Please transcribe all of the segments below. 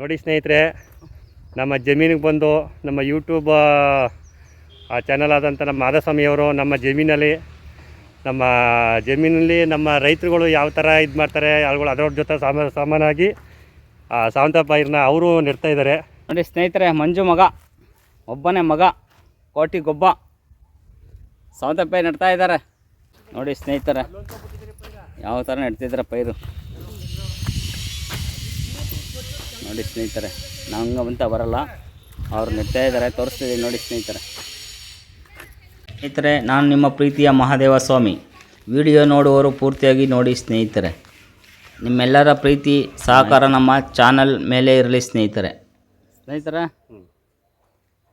ನೋಡಿ ಸ್ನೇಹಿತರೆ, ನಮ್ಮ ಜಮೀನಿಗೆ ಬಂದು ನಮ್ಮ ಯೂಟ್ಯೂಬ್ ಚಾನಲ್ ಆದಂಥ ನಮ್ಮ ಮಾಧಸ್ವಾಮಿಯವರು ನಮ್ಮ ಜಮೀನಲ್ಲಿ ನಮ್ಮ ರೈತರುಗಳು ಯಾವ ಥರ ಇದು ಮಾಡ್ತಾರೆ ಅವುಗಳು ಅದರ ಜೊತೆ ಸಾಮಾನಾಗಿ ಸಾವಂತ ಪೈರನ್ನ ಅವರು ನೆಡ್ತಾಯಿದ್ದಾರೆ. ನೋಡಿ ಸ್ನೇಹಿತರೆ, ಮಂಜು ಮಗ ಒಬ್ಬನೇ ಮಗ ಕೋಟಿ ಗೊಬ್ಬ ಸಾವಂತ ಪೈರು ನೆಡ್ತಾ ಇದ್ದಾರೆ. ನೋಡಿ ಸ್ನೇಹಿತರೆ, ಯಾವ ಥರ ನೆಡ್ತಿದ್ದಾರೆ ಪೈರು. ನೋಡಿ ಸ್ನೇಹಿತರೆ, ನಂಗಂತ ಬರಲ್ಲ, ಅವ್ರು ನೆಡ್ತಾ ಇದ್ದಾರೆ, ತೋರಿಸ್ತಿದ್ದೀನಿ ನೋಡಿ ಸ್ನೇಹಿತರೆ. ನಾನು ನಿಮ್ಮ ಪ್ರೀತಿಯ ಮಹಾದೇವ ಸ್ವಾಮಿ. ವಿಡಿಯೋ ನೋಡುವವರು ಪೂರ್ತಿಯಾಗಿ ನೋಡಿ ಸ್ನೇಹಿತರೆ. ನಿಮ್ಮೆಲ್ಲರ ಪ್ರೀತಿ ಸಹಕಾರ ನಮ್ಮ ಚಾನಲ್ ಮೇಲೆ ಇರಲಿ ಸ್ನೇಹಿತರೆ.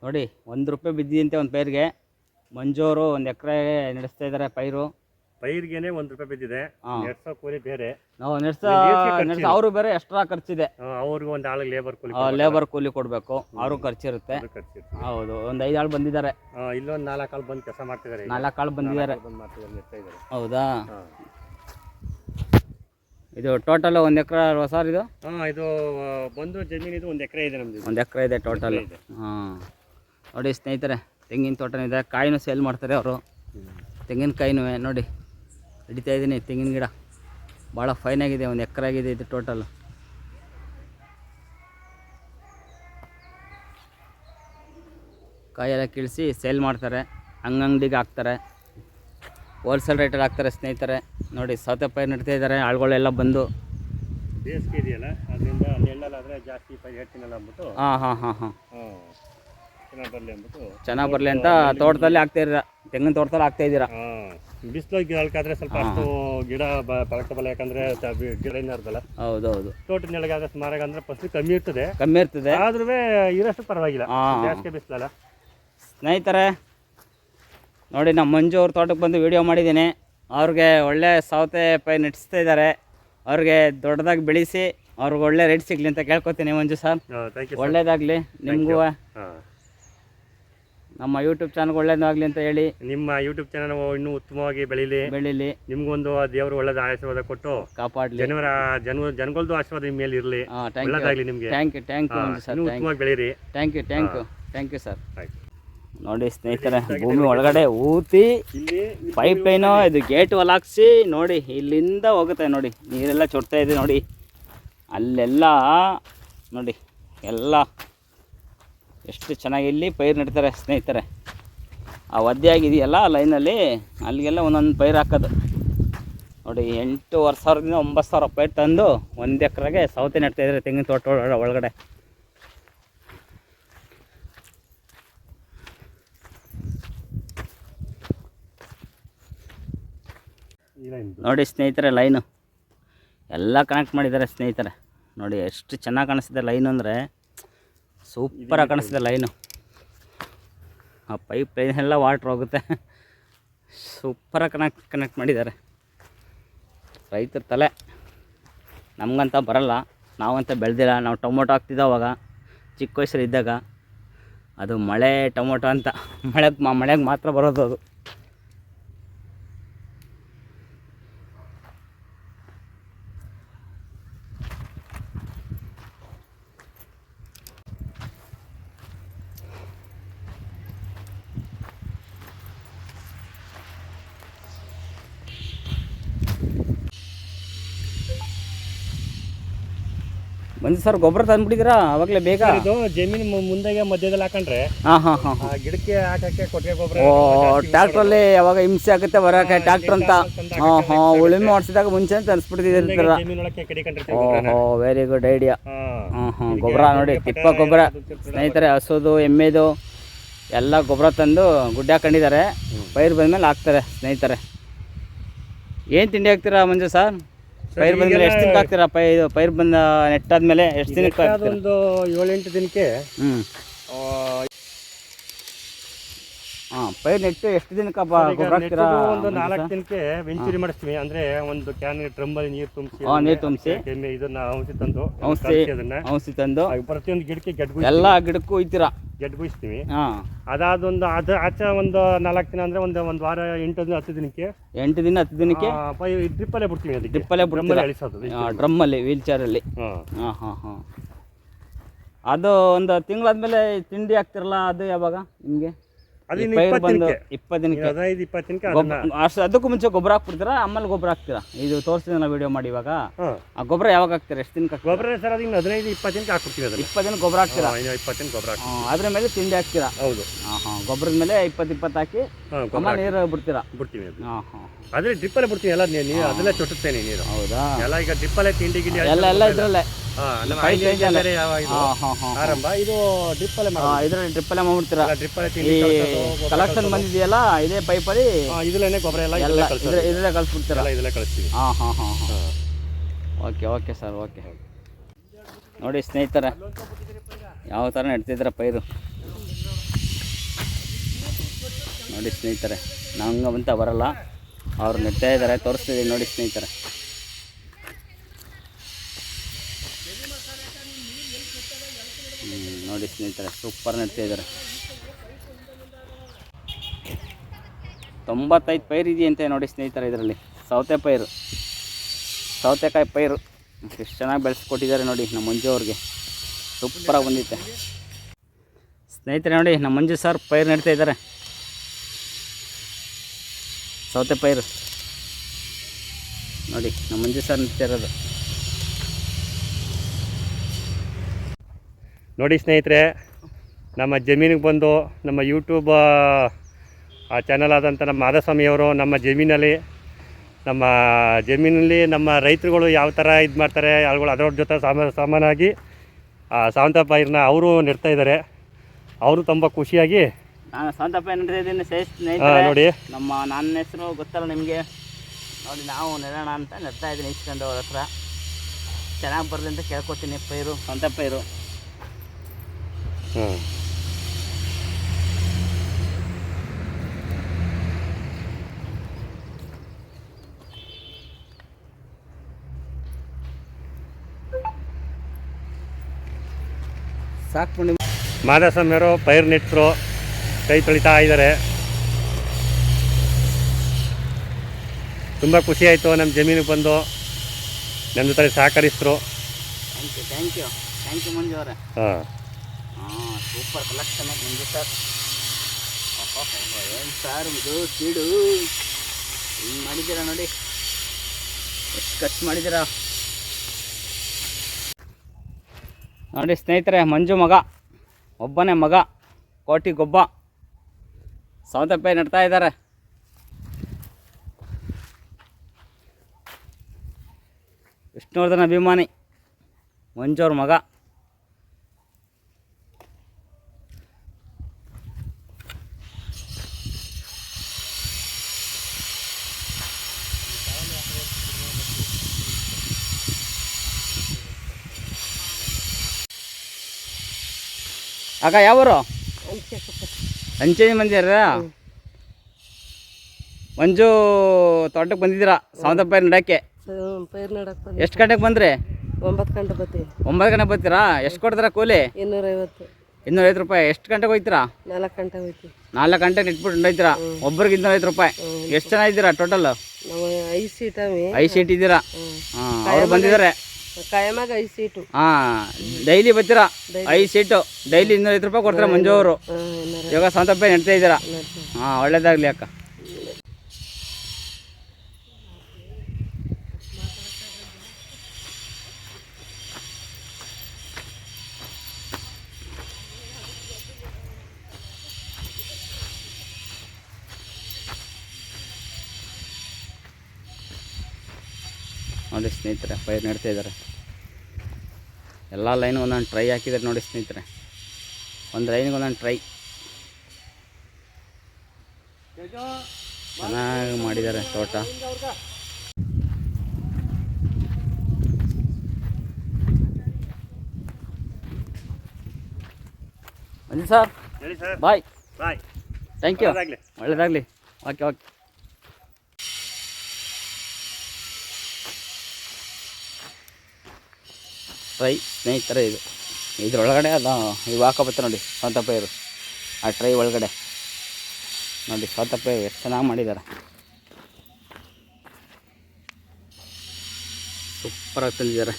ನೋಡಿ, ₹1 ಬಿದ್ದಿದಂತೆ ಒಂದು ಪೈರಿಗೆ. ಮಂಜೂರು 1 ಎಕರೆ ನಡೆಸ್ತಾ ಇದ್ದಾರೆ ಪೈರು. ಪೈರ್ಗೆನೆ ₹1 ಬಿದ್ದಿದೆ. ನೆಡ್ಸೋ ಕೂಲಿ ಬೇರೆ, ಅವರು ಬೇರೆ ಎಕ್ಸ್ಟ್ರಾ ಖರ್ಚಿದೆ. ಅವ್ರಿಗೆ ಒಂದು ಆಳು ಲೇಬರ್ ಕೂಲಿ ಕೊಡಬೇಕು, ಅವರು ಖರ್ಚಿರುತ್ತೆ. ಹೌದು, ಒಂದು 5 ಆಳು ಬಂದಿದ್ದಾರೆ. ಇಲ್ಲೊಂದು 4 ಆಳು ಬಂದು ಕೆಲಸ ಮಾಡ್ತಿದ್ದಾರೆ. 4 ಆಳು ಬಂದಿದ್ದಾರೆ. ಹೌದಾ? ಇದು ಟೋಟಲ್ 1 ಎಕರೆ ಸರ್. ಇದು ಇದು ಬಂದು ಜಮೀನು ಇದು 1 ಎಕರೆ ಇದೆ ನಮ್ದು. 1 ಎಕರೆ ಇದೆ ಟೋಟಲ್. ನೋಡಿ ಸ್ನೇಹಿತರೆ, ತೆಂಗಿನ ತೋಟನೂ ಇದೆ. ಕಾಯಿನೂ ಸೇಲ್ ಮಾಡ್ತಾರೆ ಅವರು. ತೆಂಗಿನಕಾಯಿನೂ ನೋಡಿ, ಹಿಡಿತಾ ಇದ್ದೀನಿ. ತೆಂಗಿನ ಗಿಡ ಭಾಳ ಫೈನಾಗಿದೆ. 1 ಎಕರೆ ಆಗಿದೆ ಇದು ಟೋಟಲ್. ಕಾಯೆಲ್ಲ ಕೀಳಿಸಿ ಸೇಲ್ ಮಾಡ್ತಾರೆ. ಅಂಗಡಿಗೆ ಹಾಕ್ತಾರೆ, ಹೋಲ್ಸೇಲ್ ರೇಟಲ್ಲಿ ಹಾಕ್ತಾರೆ ಸ್ನೇಹಿತರೆ. ನೋಡಿ, ಸೌತೆಕಾಯಿ ನೆಡ್ತಾ ಇದ್ದಾರೆ ಆಳುಗಳೆಲ್ಲ ಬಂದು. ಬೇಸಿಗೆ ಇದೆಯಲ್ಲ, ಅದರಿಂದ ನೆಳ್ಳಲ್ಲಾದರೆ ಜಾಸ್ತಿ ಪೈ ಹೇಳ್ತೀನಲ್ಲ ಅಂದ್ಬಿಟ್ಟು ಚೆನ್ನಾಗಿ ಬರಲಿ ಅಂತ ತೋಟದಲ್ಲಿ ಹಾಕ್ತಾಯಿದ್ದೀರ. ತೆಂಗಿನ ತೋಟದಲ್ಲಿ ಹಾಕ್ತಾಯಿದ್ದೀರಾ? ಬಿಸಿಲು ಗಿಡಕ್ಕಾದ್ರೆ ಸ್ವಲ್ಪ ಅಷ್ಟು ಗಿಡ ಬಲ, ಯಾಕಂದ್ರೆ ಗಿಡ ಇರೋದಲ್ಲ. ಹೌದೌದು. ತೋಟದ ನೆಲಗಾದ್ರೆ ಸುಮಾರಾಗಿ ಅಂದ್ರೆ ಫಸ್ಟ್ ಕಮ್ಮಿ ಇರ್ತದೆ, ಆದ್ರೂ ಇರೋಷ್ಟು ಪರವಾಗಿಲ್ಲ. ಜಾಸ್ತಿ ಬಿಸಿಲಲ್ಲ ಸ್ನೇಹಿತರೆ. ನೋಡಿ, ನಮ್ಮ ಮಂಜು ಅವ್ರ ತೋಟಕ್ಕೆ ಬಂದು ವಿಡಿಯೋ ಮಾಡಿದ್ದೀನಿ. ಅವ್ರಿಗೆ ಒಳ್ಳೆ ಸೌತೆಕಾಯಿ ನೆಡ್ಸ್ತಾ ಇದ್ದಾರೆ. ಅವ್ರಿಗೆ ದೊಡ್ಡದಾಗಿ ಬೆಳೆಸಿ ಅವ್ರಿಗೆ ಒಳ್ಳೆ ರೇಟ್ ಸಿಗಲಿ ಅಂತ ಕೇಳ್ಕೊತೀನಿ ಮಂಜು ಸರ್. ಒಳ್ಳೇದಾಗಲಿ ನಿಮಗೂ, ನಮ್ಮ ಯೂಟ್ಯೂಬ್ ಚಾನಲ್ ಒಳ್ಳೇದಾಗಲಿ ಅಂತ ಹೇಳಿ. ನಿಮ್ಮ ಯೂಟ್ಯೂಬ್ ಚಾನಲ್ ಇನ್ನೂ ಉತ್ತಮವಾಗಿ ಬೆಳೀಲಿ. ನಿಮ್ಗೊಂದು ದೇವರು ಒಳ್ಳೇದ ಆಶೀರ್ವಾದ ಕೊಟ್ಟು ಕಾಪಾಡಲಿ. ಜನಗಳದ್ದು ಆಶೀರ್ವಾದ ನಿಮ್ಮ ಮೇಲೆ ಇರಲಿ. ಒಳ್ಳೇದಾಗಲಿ ನಿಮಗೆ. Thank you Manju sir. ಉತ್ತಮವಾಗಿ ಬೆಳೀರಿ. Thank you sir. ನೋಡಿ ಸ್ನೇಹಿತರೆ, ಭೂಮಿ ಒಳಗಡೆ ಊತಿ ಪೈಪ್ ಲೈನು ಇದು ಗೇಟ್ ಹಾಕ್ಸಿ ನೋಡಿ, ಇಲ್ಲಿಂದ ಹೋಗುತ್ತೆ ನೋಡಿ. ನೀರೆಲ್ಲ ಚೊಡ್ತಾ ಇದೆ ನೋಡಿ, ಅಲ್ಲೆಲ್ಲ ನೋಡಿ, ಎಲ್ಲ ಎಷ್ಟು ಚೆನ್ನಾಗಿ ಇಲ್ಲಿ ಪೈರು ನೆಡ್ತಾರೆ ಸ್ನೇಹಿತರೆ. ಆ ಒದ್ದೆಯಾಗಿದೆಯಲ್ಲ ಲೈನಲ್ಲಿ, ಅಲ್ಲಿಗೆಲ್ಲ ಒಂದೊಂದು ಪೈರು ಹಾಕೋದು ನೋಡಿ. 8,500ದಿಂದ 9,000 ಪೈರು ತಂದು 1 ಎಕರೆಗೆ ಸೌತೆ ನೆಡ್ತಾಯಿದ್ದಾರೆ ತೆಂಗಿನ ತೋಟ ಒಳಗಡೆ. ನೋಡಿ ಸ್ನೇಹಿತರೆ, ಲೈನು ಎಲ್ಲ ಕನೆಕ್ಟ್ ಮಾಡಿದ್ದಾರೆ ಸ್ನೇಹಿತರೆ. ನೋಡಿ ಎಷ್ಟು ಚೆನ್ನಾಗಿ ಕಾಣಿಸ್ತಿದೆ ಲೈನು ಅಂದರೆ, ಸೂಪರಾಗಿ ಕಾಣಿಸ್ತಿದೆ ಲೈನು. ಆ ಪೈಪ್ ಲೈನೆಲ್ಲ ವಾಟ್ರ್ ಹೋಗುತ್ತೆ. ಸೂಪರಾಗಿ ಕನೆಕ್ಟ್ ಮಾಡಿದ್ದಾರೆ. ರೈತರ ತಲೆ. ನಮಗಂತ ಬರಲ್ಲ, ನಾವಂತ ಬೆಳೆದಿಲ್ಲ. ನಾವು ಟೊಮೊಟೊ ಹಾಕ್ತಿದ್ದೋ ಅವಾಗ ಚಿಕ್ಕ ವಯಸ್ಸಲ್ಲಿ ಇದ್ದಾಗ. ಅದು ಮಳೆ ಟೊಮೊಟೊ ಅಂತ, ಮಳೆಗೆ ಮಾತ್ರ ಬರೋದು ಅದು. ಬಂದು ಸರ್, ಗೊಬ್ಬರ ತಂದುಬಿಟ್ಟಿದ್ದೀರಾ ಅವಾಗಲೇ ಬೇಗ? ಇದು ಜಮೀನು ಮುಂದೆಗೆ ಮಧ್ಯದಲ್ಲಿ ಹಾಕೊಂಡ್ರೆ ಗಿಡಕ್ಕೆ ಹಾಕಕ್ಕೆ ಕೊಟ್ಟಿಗೆ ಗೊಬ್ಬರ. ಟ್ರ್ಯಾಕ್ಟ್ರಲ್ಲಿ ಯಾವಾಗ ಹಿಂಸೆ ಆಗುತ್ತೆ ಬರೋಕೆ ಟ್ರ್ಯಾಕ್ಟರ್ ಅಂತ. ಉಳುಮೆ ಮಾಡಿಸಿದಾಗ ಮುಂಚೆ ತರಿಸ್ಬಿಡ್ತಿದ್ದೀರ. Very good idea. ಗೊಬ್ಬರ ನೋಡಿ, ತಿಪ್ಪ ಗೊಬ್ಬರ ಸ್ನೇಹಿತರೆ. ಹಸುದು ಎಮ್ಮೆದು ಎಲ್ಲ ಗೊಬ್ಬರ ತಂದು ಗುಡ್ಡೆ ಹಾಕೊಂಡಿದ್ದಾರೆ. ಪೈರು ಬಂದಮೇಲೆ ಹಾಕ್ತಾರೆ ಸ್ನೇಹಿತರೆ. ಏನು ತಿಂಡಿ ಹಾಕ್ತೀರಾ ಮಂಜು ಸರ್? ಪೈರು ಬಂದಮೇಲೆ ಎಷ್ಟು ದಿನಕ್ಕೆ ಹಾಕ್ತೀರಾ? ಪೈರು ಬಂದ ನೆಟ್ಟಾದ್ಮೇಲೆ ಎಷ್ಟು ದಿನಕ್ಕೆ? ಒಂದು 7-8 ದಿನಕ್ಕೆ. ಪೈರು ನೆಟ್ಟು ಎಷ್ಟು ದಿನಕ್ಕೆ ಗೊಬ್ಬರ ಹಾಕ್ತೀರಾ? ಒಂದು 4 ದಿನಕ್ಕೆ ವೆಂಚುರಿ ಮಾಡಿಸ್ತೀವಿ. ಅಂದ್ರೆ ಒಂದು ಕ್ಯಾನ್ ಡ್ರಮ್ಮಲ್ಲಿ ನೀರು ತುಂಬಿಸಿ ಇದನ್ನ ಔಷಧಿ ತಂದು ಪ್ರತಿಯೊಂದು ಗಿಡಕ್ಕೆ ಎಲ್ಲ ಗಿಡಕ್ಕೂ ಹೋಯ್ತೀರಾ? ಗೆಡ್ಗುಯಿಸ್ತೀವಿ. ಅದಾದೊಂದು ಆಚೆ ಒಂದು 4 ದಿನ ಅಂದ್ರೆ ಒಂದು ವಾರ 8 ದಿನ 10 ದಿನಕ್ಕೆ 8 ದಿನ 10 ದಿನಕ್ಕೆ ಡ್ರಿಪ್ಪಲ್ಲೇ ಬಿಡ್ತೀವಿ. ಡ್ರಿಪ್ಪಲ್ಲೇ ಬಿಡ್ತೀವಿ, ಡ್ರಮ್ಮಲ್ಲಿ, ವೀಲ್ ಚೇರಲ್ಲಿ. ಅದು ಒಂದು ತಿಂಗಳಾದ್ಮೇಲೆ ತಿಂಡಿ ಹಾಕ್ತಿರಲ್ಲ ಅದು ಯಾವಾಗ ನಿಮಗೆ? ಅದು ಈ ಇನ್ನು ಪೈರು 20 ಬಂದು ದಿನಕ್ಕೆ 20 ದಿನಕ್ಕೆ 15-20 ದಿನಕ್ಕೆ ಅದನ್ನ ಅದಕ್ಕೂ ಮುಂಚೆ ಗೊಬ್ಬರ ಹಾಕ್ಬಿಡ್ತೀರಾ, ಆಮೇಲೆ ಗೊಬ್ಬರ ಹಾಕ್ತೀರಾ? ಇದು ತೋರಿಸ್ತೀನಲ್ಲ ವಿಡಿಯೋ ಮಾಡಿ ಇವಾಗ. ಹಾಂ ಆ ಗೊಬ್ಬರ ಯಾವಾಗ ಹಾಕ್ತೀರಾ? ಎಷ್ಟು ದಿನಕ್ಕೆ ಹಾಕ್ತೀರಾ? ಗೊಬ್ಬರ ಸರ್ ಅದು ಇನ್ನು 15-20 ದಿನಕ್ಕೆ ಹಾಕ್ಬಿಡ್ತೀವಿ ಅದನ್ನ. 20 ದಿನ ಗೊಬ್ಬರ ಹಾಕ್ತೀರಾ? ಇನ್ನು 20 ದಿನ ಗೊಬ್ಬರ ಹಾಕ್ತೀವಿ. ಅದ್ರ ಮೇಲೆ ತಿಂಡಿ ಹಾಕ್ತೀರಾ? ಹೌದು. ಹಾಂ ಗೊಬ್ಬರದ ಮೇಲೆ 20 ಹಾಕಿ ಹಾಂ ಗೊಬ್ಬರ ಆಮೇಲೆ ನೀರು ಬಿಡ್ತೀರಾ? ಬಿಡ್ತೀವಿ ಅದು. ಹಾಂ ಅದೇ ಡ್ರಿಪ್ಪಲ್ಲೇ ಬಿಡ್ತೀವಿ ಎಲ್ಲ ನೀರು ಅದೆಲ್ಲ ಚೊಟ್ಟುತ್ತೇನೆ ನೀರು ಹೌದಾ? ಎಲ್ಲ. ಈಗ ಡ್ರಿಪ್ಪಲ್ಲೇ ತಿಂಡಿ ಗಿಂಡಿ ಎಲ್ಲ ಇದ್ರಲ್ಲೇ ನಮ್ಮ ಪೈಪ್ ಐದು ಬೇರೆ ಯಾವ ಇದು ಹಾಂ ಆರಂಭ ಇದು ಡ್ರಿಪ್ಪಲ್ಲೇ ಇದ್ರಲ್ಲಿ ಡ್ರಿಪ್ಪಲ್ಲೇ ಮಾಡ್ಬಿಡ್ತೀರಾ? ಡ್ರಿಪ್ಪಲ್ಲೇ ಈ ತಿಂಡಿ ಕಳ್ಸೋದು, ಕಲೆಕ್ಷನ್ ಬಂದಿದೆಯಲ್ಲ ಇದೇ ಪೈಪಲ್ಲಿ ಇದ್ರಲ್ಲೇ ಗೊಬ್ಬರ ಎಲ್ಲ ಎಲ್ಲ ಕಳ್ಸೋದು. ಇದ್ರಲ್ಲೇ ಕಳಿಸ್ಬಿಡ್ತೀರಾ? ಇದೆಲ್ಲ ಕಳಿಸ್ತೀವಿ. ಹಾಂ ಓಕೆ ಸರ್ ಓಕೆ. ನೋಡಿ ಸ್ನೇಹಿತರೆ ಯಾವ ಥರ ನೆಡ್ತಿದ್ರೆ ಪೈರು ನೋಡಿ ಸ್ನೇಹಿತರೆ. ನಂಗಂತ ಬರಲ್ಲ, ಅವ್ರು ನೆಡ್ತಾ ಇದ್ದಾರೆ, ತೋರಿಸ್ತಿದ್ದೀವಿ ನೋಡಿ ಸ್ನೇಹಿತರೆ. ನೋಡಿ ಸ್ನೇಹಿತರೆ ಸೂಪರ್ ನೆಡ್ತಾ ಇದ್ದಾರೆ. 95 ಪೈರು ಇದೆಯಂತೆ ನೋಡಿ ಸ್ನೇಹಿತರೆ. ಇದರಲ್ಲಿ ಸೌತೆಕಾಯಿ ಪೈರು ಎಷ್ಟು ಚೆನ್ನಾಗಿ ಬೆಳೆಸ್ಕೊಟ್ಟಿದ್ದಾರೆ ನೋಡಿ ನಮ್ಮ ಮಂಜು ಅವ್ರಿಗೆ. ಸೂಪರಾಗಿ ಬಂದಿತ್ತೆ ಸ್ನೇಹಿತರೆ. ನೋಡಿ ನಮ್ಮ ಮಂಜು ಸರ್ ಪೈರು ನೆಡ್ತಾ ಇದ್ದಾರೆ, ಸೌತೆ ಪೈರು ನೋಡಿ ನಮ್ಮ ಮಂಜು ಸರ್ ನೆಡ್ತಾ ಇರೋದು. ನೋಡಿ ಸ್ನೇಹಿತರೆ, ನಮ್ಮ ಜಮೀನಿಗೆ ಬಂದು ನಮ್ಮ ಯೂಟ್ಯೂಬ್ ಆ ಚಾನಲ್ ಆದಂಥ ನಮ್ಮ ಮಾಧಸ್ವಾಮಿಯವರು ನಮ್ಮ ಜಮೀನಲ್ಲಿ ನಮ್ಮ ರೈತರುಗಳು ಯಾವ ಥರ ಇದು ಮಾಡ್ತಾರೆ ಅವುಗಳು ಅದರ ಜೊತೆ ಸಾಮಾನಾಗಿ ಸಾವಂತ ಪೈರನ್ನ ಅವರು ನೆಡ್ತಾ ಇದ್ದಾರೆ. ಅವರು ತುಂಬ ಖುಷಿಯಾಗಿ ನಾನು ಸಾವಂತ ಪೈರು ನೆಡ್ತಾ ಇದ್ದೀನಿ ನೋಡಿ. ನನ್ನ ಹೆಸರು ಗೊತ್ತಲ್ಲ ನಿಮಗೆ. ನೋಡಿ ನಾವು ನೆಡೋಣ ಅಂತ ನೆಡ್ತಾ ಇದ್ದೀನಿ ಇಸ್ಕೊಂಡು ಅವ್ರ ಹತ್ರ. ಚೆನ್ನಾಗಿ ಬರಲಿ ಅಂತ ಕೇಳ್ಕೊತೀನಿ ಪೈರು, ಸಾವಂತ ಪೈರು. ಸಾಕು ನಿಮ್ಮ ಮಾಧಸ್ವಾಮಿಯವರು ಪೈರು ನೆಟ್ಟರು, ಕೈ ತೊಳಿತಾ ಇದ್ದಾರೆ. ತುಂಬ ಖುಷಿ ಆಯಿತು ನಮ್ಮ ಜಮೀನಿಗೆ ಬಂದು ನಮ್ಮ ಜೊತೆ ಸಹಕರಿಸಿದ್ರು. ಥ್ಯಾಂಕ್ ಯು ಮಂಜು ಅವರೇ. ಸೂಪರ್ ಕಲೆಕ್ಷನ್ ಮಂಜು ಸರ್. ಏನು ಸರ್ ಇದು ಸೀಡು ಹಿಂಗೆ ಮಾಡಿದ್ದೀರಾ ನೋಡಿ, ಎಷ್ಟು ಖರ್ಚು ಮಾಡಿದ್ದೀರಾ ನೋಡಿ ಸ್ನೇಹಿತರೆ. ಮಂಜು ಮಗ, ಒಬ್ಬನೇ ಮಗ, ಕೋಟಿ ಗೊಬ್ಬ, ಸೌತೆಕಾಯಿ ನೆಡ್ತಾ ಇದ್ದಾರೆ. ವಿಷ್ಣುವರ್ಧನ್ ಅಭಿಮಾನಿ ಮಂಜು ಅವ್ರ ಮಗ. ಅಕ್ಕ ಯಾವರು? ಅಂಚೆ ಬಂದಿರ? ಮಂಜು ತೋಟಕ್ಕೆ ಬಂದಿದ್ದೀರಾ ಸಾವಂತ ಪೈರು ನೆಡಕ್ಕೆ? ಪೈರು ನೆಡಕ್ಕೆ ಬಂದು ಎಷ್ಟು ಗಂಟೆಗೆ ಬಂದ್ರಿ? 9 ಗಂಟೆ ಬರ್ತೀವಿ. 9 ಗಂಟೆಗೆ ಬರ್ತೀರಾ? ಎಷ್ಟು ಕೊಡ್ತೀರಾ ಕೂಲಿ? 250. 250 ರೂಪಾಯಿ. ಎಷ್ಟು ಗಂಟೆಗೆ ಹೋಗ್ತೀರಾ? 4 ಗಂಟೆ ಹೋಗ್ತೀವಿ. 4 ಗಂಟೆಗೆ ಇಟ್ಬಿಟ್ಟು ಹೊಂಟೋಯ್ತೀರಾ? ಒಬ್ಬರಿಗೆ 250 ರೂಪಾಯಿ. ಎಷ್ಟು ಜನ ಇದ್ದೀರಾ ಟೋಟಲ್? ನಾವು 5 ಸೀಟವಿ. 5 ಸೀಟ್ ಇದ್ದೀರಾ? ಹಾಂ, ಅವರು ಬಂದಿದ್ದಾರೆ. ಕಾಯಮಾಗ 5 ಸೀಟು. ಹಾಂ, ಡೈಲಿ ಬರ್ತೀರಾ? 5 ಸೀಟು ಡೈಲಿ 250 ರೂಪಾಯಿ ಕೊಡ್ತಾರೆ ಮಂಜು ಅವರು. ಇವಾಗ ಸಾವಂತ ಪೈರು ನೆಡ್ತಾ ಇದ್ದೀರಾ? ಹಾಂ, ಒಳ್ಳೇದಾಗಲಿ ಅಕ್ಕ. ನೋಡಿ ಸ್ನೇಹಿತರೆ ಪೈರು ನೆಡ್ತಾ ಇದ್ದಾರೆ. ಎಲ್ಲ ಲೈನ್ ಒಂದೊಂದು ಟ್ರೈ ಹಾಕಿದ್ದಾರೆ ನೋಡಿ ಸ್ನೇಹಿತರೆ. ಒಂದು ಲೈನಿಗೆ ಒಂದೊಂದು ಟ್ರೈ ಚೆನ್ನಾಗಿ ಮಾಡಿದ್ದಾರೆ ತೋಟ. ಬನ್ನಿ ಸರ್. ಹೇಳಿ ಸರ್. ಬಾಯ್. Thank you. ಒಳ್ಳೆದಾಗಲಿ. ಓಕೆ. ಟ್ರೈ ಸ್ನೇಹಿತರೆ, ಇದ್ರೊಳಗಡೆ ಅದು ಇವು ಹಾಕೋಬತ್ತೆ ನೋಡಿ ಸಾವಂತ ಪೈರು. ಆ ಟ್ರೈ ಒಳಗಡೆ ನೋಡಿ ಸಾವಂತ ಪೈರು ಎಷ್ಟು ಚೆನ್ನಾಗಿ ಮಾಡಿದ್ದಾರೆ. ಸೂಪರಾಗಿ ತಂದಿದ್ದಾರೆ.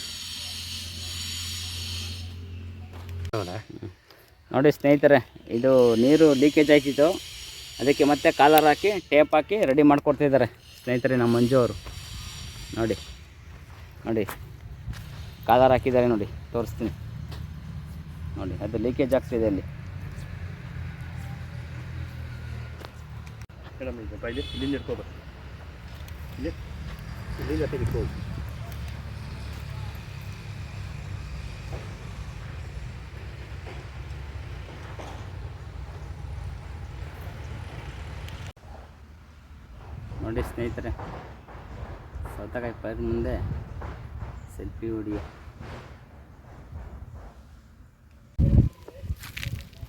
ಹೌದಾ? ನೋಡಿ ಸ್ನೇಹಿತರೆ, ಇದು ನೀರು ಲೀಕೇಜ್ ಆಯ್ತಿತ್ತು, ಅದಕ್ಕೆ ಮತ್ತೆ ಕಾಲರ್ ಹಾಕಿ ಟೇಪ್ ಹಾಕಿ ರೆಡಿ ಮಾಡಿಕೊಡ್ತಿದ್ದಾರೆ ಸ್ನೇಹಿತರೆ ನಮ್ಮ ಮಂಜು ಅವರು. ನೋಡಿ ನೋಡಿ ಕಾಲರ್ ಹಾಕಿದ್ದಾರೆ ನೋಡಿ, ತೋರಿಸ್ತೀನಿ ನೋಡಿ, ಅದು ಲೀಕೇಜ್ ಆಗ್ತಿದೆ ಅಲ್ಲಿ. ಇಲ್ಲಿಂದ ಇಟ್ಕೋಬೇಕು, ಇಲ್ಲಿಂದ ಇಟ್ಕೋಬೇಕು. ನೋಡಿ ಸ್ನೇಹಿತರೆ, ಸೌತೆಕಾಯಿ ಪೈರ್ ಮುಂದೆ ಸೆಲ್ಫಿ ಹೊಡಿ.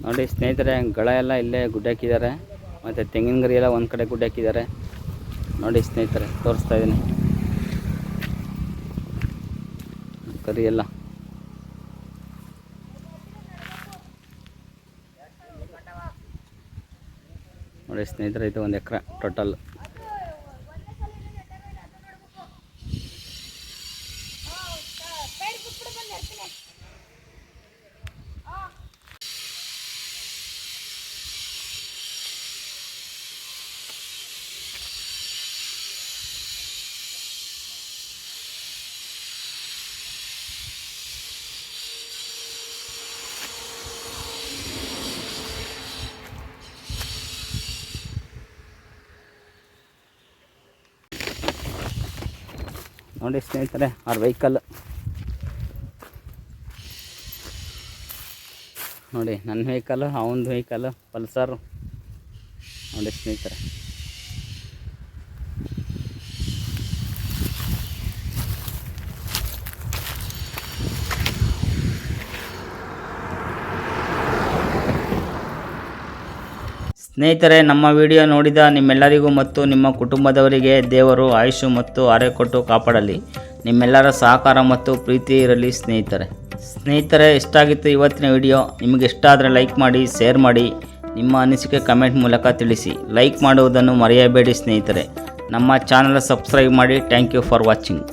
ನೋಡಿ ಸ್ನೇಹಿತರೆ, ಗಳ ಎಲ್ಲ ಇಲ್ಲೇ ಗುಡ್ಡೆ ಹಾಕಿದ್ದಾರೆ, ಮತ್ತು ತೆಂಗಿನ ಗರಿ ಎಲ್ಲ ಒಂದು ಕಡೆ ಗುಡ್ಡೆ ಹಾಕಿದ್ದಾರೆ. ನೋಡಿ ಸ್ನೇಹಿತರೆ, ತೋರಿಸ್ತಾ ಇದ್ದೀನಿ ಕರಿ ಎಲ್ಲ. ನೋಡಿ ಸ್ನೇಹಿತರೆ, ಇದು 1 ಎಕರೆ ಟೋಟಲ್. ನೋಡಿ ಸ್ನೇಹಿತರೆ, ಅವ್ರ ವೆಹಿಕಲ್ ನೋಡಿ, ನನ್ನ ವೆಹಿಕಲ್ಲು, ಅವನದು ವೆಹಿಕಲ್ಲು ಪಲ್ಸರು. ನೋಡಿ ಸ್ನೇಹಿತರೆ, ಸ್ನೇಹಿತರೆ, ನಮ್ಮ ವಿಡಿಯೋ ನೋಡಿದ ನಿಮ್ಮೆಲ್ಲರಿಗೂ ಮತ್ತು ನಿಮ್ಮ ಕುಟುಂಬದವರಿಗೆ ದೇವರು ಆಯುಷು ಮತ್ತು ಆರೋಗ್ಯ ಕೊಟ್ಟು ಕಾಪಾಡಲಿ. ನಿಮ್ಮೆಲ್ಲರ ಸಹಕಾರ ಮತ್ತು ಪ್ರೀತಿ ಇರಲಿ ಸ್ನೇಹಿತರೆ, ಇಷ್ಟ ಆಗಿತ್ತು ಇವತ್ತಿನ ವಿಡಿಯೋ. ನಿಮಗೆ ಇಷ್ಟ ಆದರೆ ಲೈಕ್ ಮಾಡಿ, ಶೇರ್ ಮಾಡಿ, ನಿಮ್ಮ ಅನಿಸಿಕೆ ಕಮೆಂಟ್ ಮೂಲಕ ತಿಳಿಸಿ. ಲೈಕ್ ಮಾಡುವುದನ್ನು ಮರೆಯಬೇಡಿ ಸ್ನೇಹಿತರೆ. ನಮ್ಮ ಚಾನಲ್ ಸಬ್ಸ್ಕ್ರೈಬ್ ಮಾಡಿ. Thank you for watching.